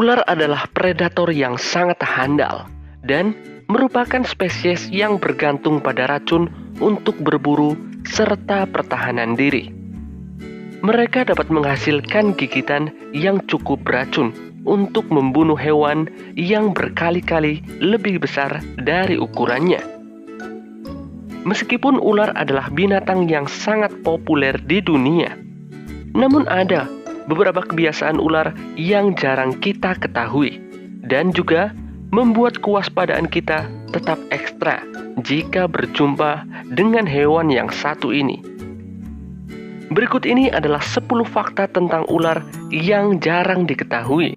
Ular adalah predator yang sangat handal dan merupakan spesies yang bergantung pada racun untuk berburu serta pertahanan diri. Mereka dapat menghasilkan gigitan yang cukup beracun untuk membunuh hewan yang berkali-kali lebih besar dari ukurannya. Meskipun ular adalah binatang yang sangat populer di dunia, namun ada beberapa kebiasaan ular yang jarang kita ketahui dan juga membuat kewaspadaan kita tetap ekstra jika berjumpa dengan hewan yang satu ini. Berikut ini adalah 10 fakta tentang ular yang jarang diketahui.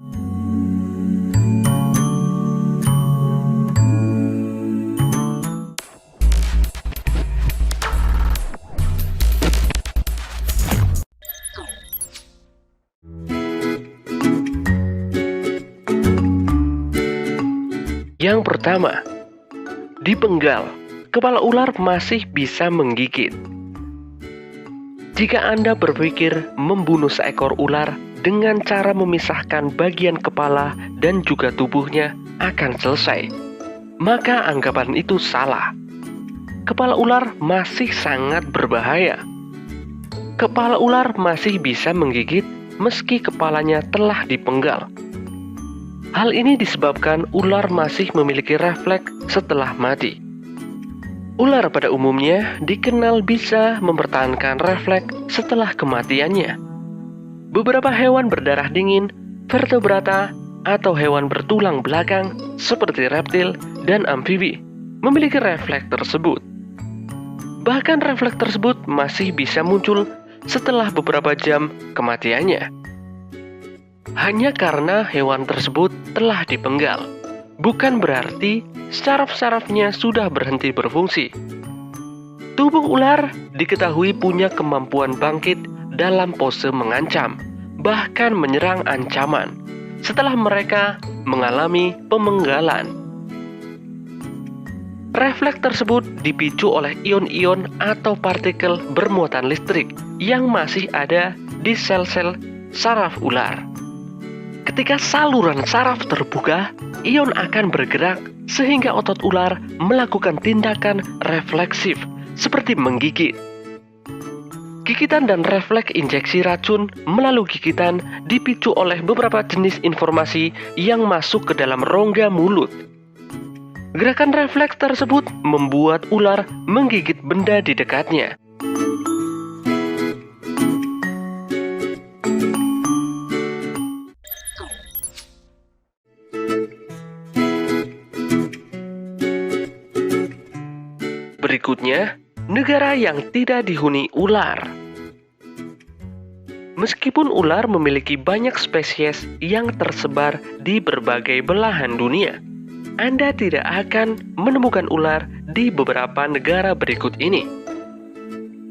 Yang pertama, dipenggal, kepala ular masih bisa menggigit. Jika Anda berpikir membunuh seekor ular dengan cara memisahkan bagian kepala dan juga tubuhnya akan selesai, maka anggapan itu salah. Kepala ular masih sangat berbahaya. Kepala ular masih bisa menggigit meski kepalanya telah dipenggal. Hal ini disebabkan ular masih memiliki refleks setelah mati. Ular pada umumnya dikenal bisa mempertahankan refleks setelah kematiannya. Beberapa hewan berdarah dingin, vertebrata, atau hewan bertulang belakang seperti reptil dan amfibi memiliki refleks tersebut. Bahkan refleks tersebut masih bisa muncul setelah beberapa jam kematiannya. Hanya karena hewan tersebut telah dipenggal, bukan berarti saraf-sarafnya sudah berhenti berfungsi. Tubuh ular diketahui punya kemampuan bangkit dalam pose mengancam, bahkan menyerang ancaman, setelah mereka mengalami pemenggalan. Refleks tersebut dipicu oleh ion-ion atau partikel bermuatan listrik yang masih ada di sel-sel saraf ular. Ketika saluran saraf terbuka, ion akan bergerak sehingga otot ular melakukan tindakan refleksif seperti menggigit. Gigitan dan refleks injeksi racun melalui gigitan dipicu oleh beberapa jenis informasi yang masuk ke dalam rongga mulut. Gerakan refleks tersebut membuat ular menggigit benda di dekatnya. Berikutnya, negara yang tidak dihuni ular. Meskipun ular memiliki banyak spesies yang tersebar di berbagai belahan dunia, Anda tidak akan menemukan ular di beberapa negara berikut ini.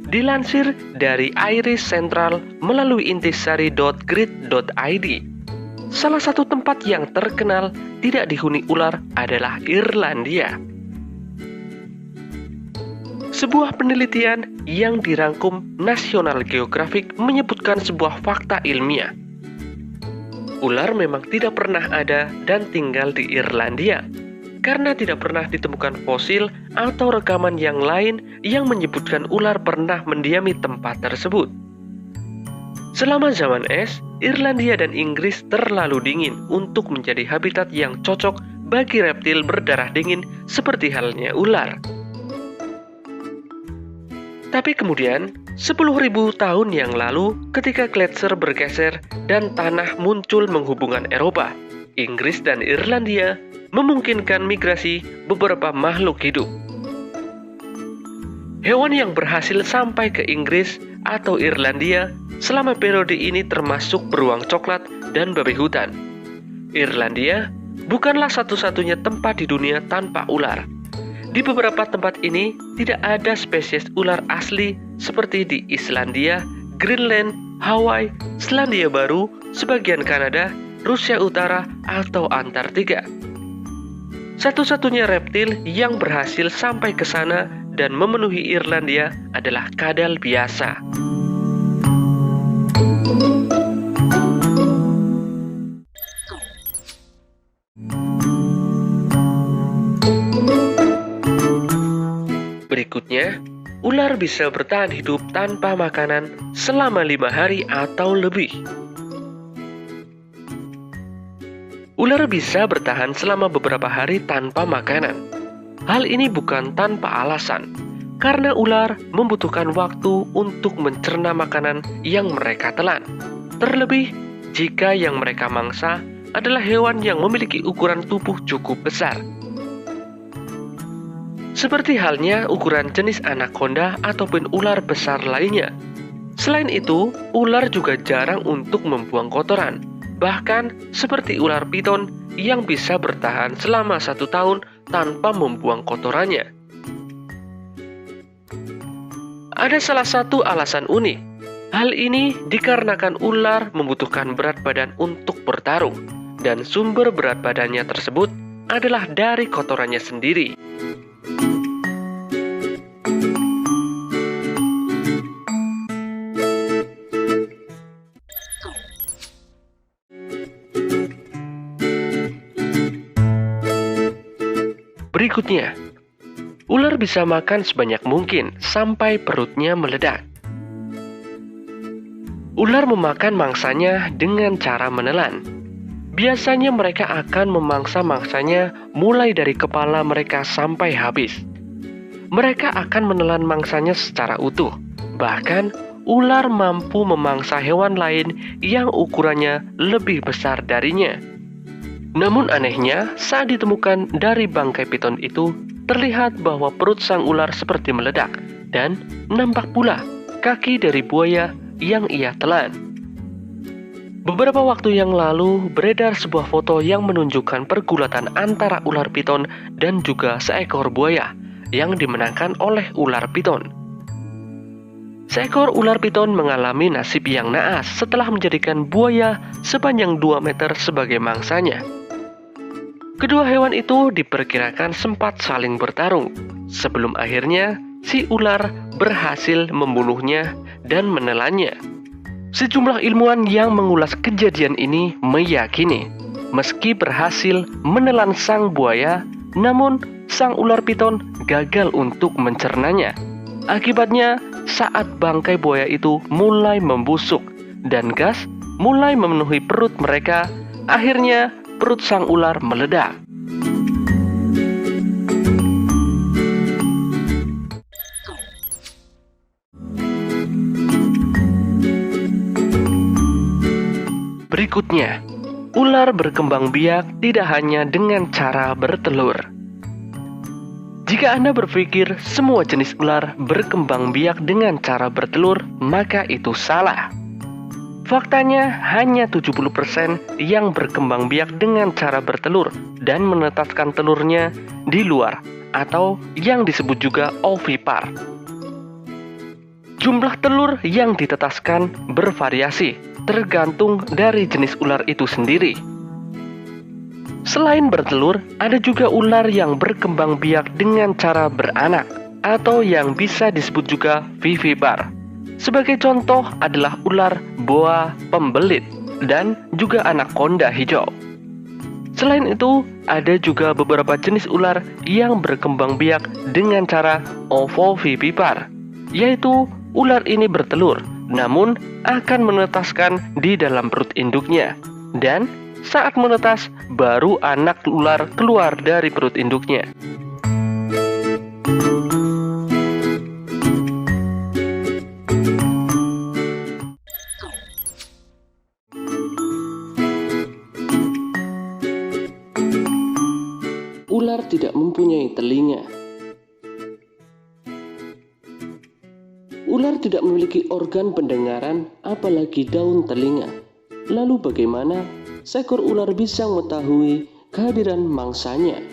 Dilansir dari Iris Central melalui intisari.grid.id, salah satu tempat yang terkenal tidak dihuni ular adalah Irlandia. Sebuah penelitian yang dirangkum National Geographic menyebutkan sebuah fakta ilmiah. Ular memang tidak pernah ada dan tinggal di Irlandia, karena tidak pernah ditemukan fosil atau rekaman yang lain yang menyebutkan ular pernah mendiami tempat tersebut. Selama zaman es, Irlandia dan Inggris terlalu dingin untuk menjadi habitat yang cocok bagi reptil berdarah dingin seperti halnya ular. Tapi kemudian, 10.000 tahun yang lalu ketika gletser bergeser dan tanah muncul menghubungkan Eropa, Inggris dan Irlandia memungkinkan migrasi beberapa makhluk hidup. Hewan yang berhasil sampai ke Inggris atau Irlandia selama periode ini termasuk beruang coklat dan babi hutan. Irlandia bukanlah satu-satunya tempat di dunia tanpa ular. Di beberapa tempat ini tidak ada spesies ular asli seperti di Islandia, Greenland, Hawaii, Selandia Baru, sebagian Kanada, Rusia Utara, atau Antartika. Satu-satunya reptil yang berhasil sampai ke sana dan memenuhi Irlandia adalah kadal biasa. Berikutnya, ular bisa bertahan hidup tanpa makanan selama 5 hari atau lebih. Ular bisa bertahan selama beberapa hari tanpa makanan. Hal ini bukan tanpa alasan, karena ular membutuhkan waktu untuk mencerna makanan yang mereka telan. Terlebih, jika yang mereka mangsa adalah hewan yang memiliki ukuran tubuh cukup besar. Seperti halnya ukuran jenis anaconda ataupun ular besar lainnya. Selain itu, ular juga jarang untuk membuang kotoran. Bahkan seperti ular piton yang bisa bertahan selama 1 tahun tanpa membuang kotorannya. Ada salah satu alasan unik. Hal ini dikarenakan ular membutuhkan berat badan untuk bertarung, dan sumber berat badannya tersebut adalah dari kotorannya sendiri. Berikutnya, ular bisa makan sebanyak mungkin sampai perutnya meledak. Ular memakan mangsanya dengan cara menelan. Biasanya mereka akan memangsa mangsanya mulai dari kepala mereka sampai habis. Mereka akan menelan mangsanya secara utuh. Bahkan, ular mampu memangsa hewan lain yang ukurannya lebih besar darinya. Namun anehnya, saat ditemukan dari bangkai piton itu, terlihat bahwa perut sang ular seperti meledak, dan nampak pula kaki dari buaya yang ia telan. Beberapa waktu yang lalu, beredar sebuah foto yang menunjukkan pergulatan antara ular piton dan juga seekor buaya yang dimenangkan oleh ular piton. Seekor ular piton mengalami nasib yang naas setelah menjadikan buaya sepanjang 2 meter sebagai mangsanya. Kedua hewan itu diperkirakan sempat saling bertarung, sebelum akhirnya si ular berhasil membunuhnya dan menelannya. Sejumlah ilmuwan yang mengulas kejadian ini meyakini, meski berhasil menelan sang buaya, namun sang ular piton gagal untuk mencernanya. Akibatnya, saat bangkai buaya itu mulai membusuk dan gas mulai memenuhi perut mereka, akhirnya perut sang ular meledak. Berikutnya, ular berkembang biak tidak hanya dengan cara bertelur. Jika Anda berpikir semua jenis ular berkembang biak dengan cara bertelur, maka itu salah. Faktanya, hanya 70% yang berkembang biak dengan cara bertelur dan menetaskan telurnya di luar, atau yang disebut juga ovipar. Jumlah telur yang ditetaskan bervariasi, tergantung dari jenis ular itu sendiri. Selain bertelur, ada juga ular yang berkembang biak dengan cara beranak, atau yang bisa disebut juga vivipar. Sebagai contoh adalah ular boa pembelit dan juga anaconda hijau. Selain itu, ada juga beberapa jenis ular yang berkembang biak dengan cara ovovivipar, yaitu ular ini bertelur, namun akan menetaskan di dalam perut induknya. Dan saat menetas, baru anak ular keluar dari perut induknya. Ular tidak mempunyai telinga. Ular tidak memiliki organ pendengaran, apalagi daun telinga. Lalu bagaimana seekor ular bisa mengetahui kehadiran mangsanya?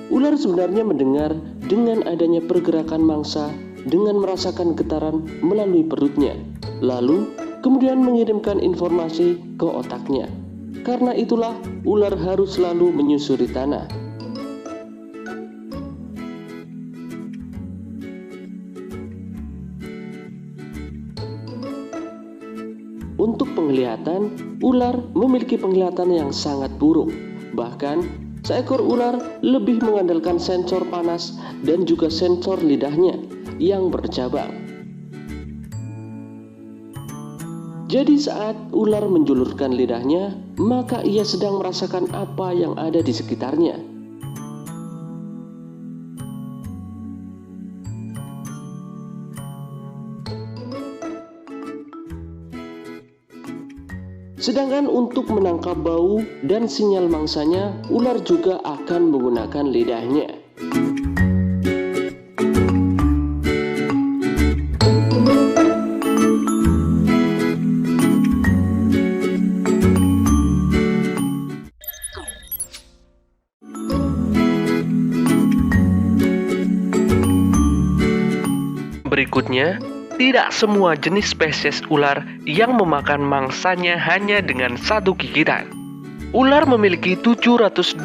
Ular sebenarnya mendengar dengan adanya pergerakan mangsa dengan merasakan getaran melalui perutnya, lalu kemudian mengirimkan informasi ke otaknya. Karena itulah ular harus selalu menyusuri tanah. Untuk penglihatan, ular memiliki penglihatan yang sangat buruk. Bahkan, seekor ular lebih mengandalkan sensor panas dan juga sensor lidahnya yang bercabang. Jadi saat ular menjulurkan lidahnya, maka ia sedang merasakan apa yang ada di sekitarnya. Sedangkan untuk menangkap bau dan sinyal mangsanya, ular juga akan menggunakan lidahnya. Berikutnya, tidak semua jenis spesies ular yang memakan mangsanya hanya dengan satu gigitan. Ular memiliki 725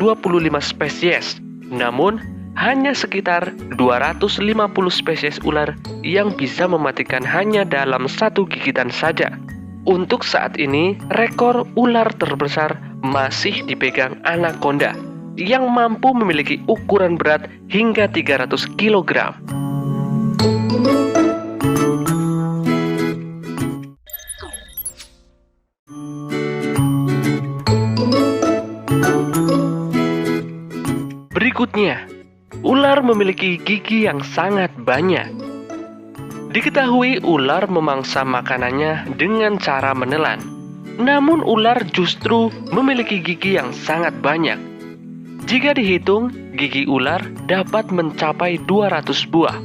spesies, namun hanya sekitar 250 spesies ular yang bisa mematikan hanya dalam satu gigitan saja. Untuk saat ini, rekor ular terbesar masih dipegang anaconda yang mampu memiliki ukuran berat hingga 300 kg. Berikutnya, ular memiliki gigi yang sangat banyak. Diketahui ular memangsa makanannya dengan cara menelan. Namun ular justru memiliki gigi yang sangat banyak. Jika dihitung, gigi ular dapat mencapai 200 buah.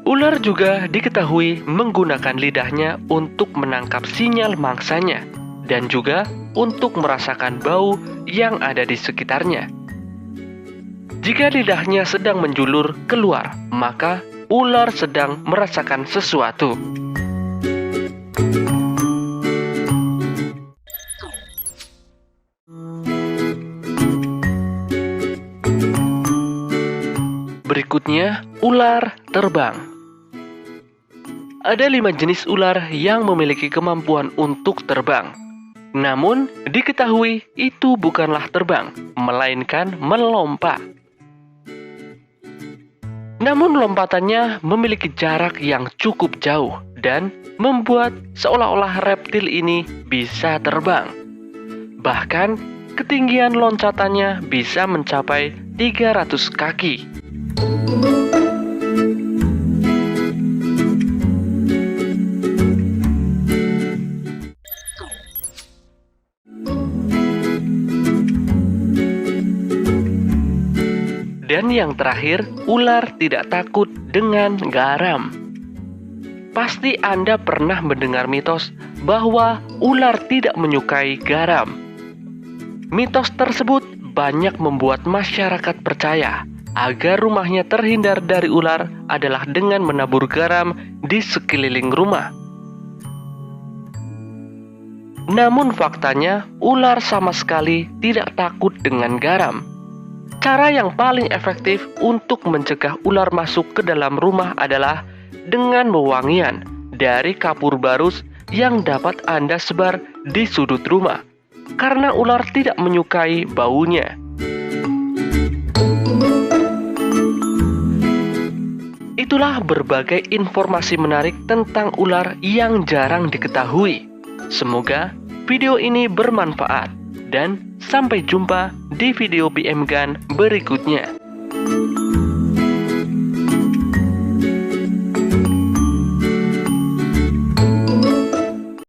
Ular juga diketahui menggunakan lidahnya untuk menangkap sinyal mangsanya dan juga untuk merasakan bau yang ada di sekitarnya. Jika lidahnya sedang menjulur keluar, maka ular sedang merasakan sesuatu. Berikutnya, ular terbang. Ada 5 jenis ular yang memiliki kemampuan untuk terbang. Namun, diketahui itu bukanlah terbang, melainkan melompat. Namun lompatannya memiliki jarak yang cukup jauh dan membuat seolah-olah reptil ini bisa terbang. Bahkan, ketinggian loncatannya bisa mencapai 300 kaki. Dan yang terakhir, ular tidak takut dengan garam. Pasti Anda pernah mendengar mitos bahwa ular tidak menyukai garam. Mitos tersebut banyak membuat masyarakat percaya agar rumahnya terhindar dari ular adalah dengan menabur garam di sekeliling rumah. Namun faktanya, ular sama sekali tidak takut dengan garam. Cara yang paling efektif untuk mencegah ular masuk ke dalam rumah adalah dengan wewangian dari kapur barus yang dapat Anda sebar di sudut rumah, karena ular tidak menyukai baunya. Itulah berbagai informasi menarik tentang ular yang jarang diketahui. Semoga video ini bermanfaat dan sampai jumpa di video PM Gun berikutnya.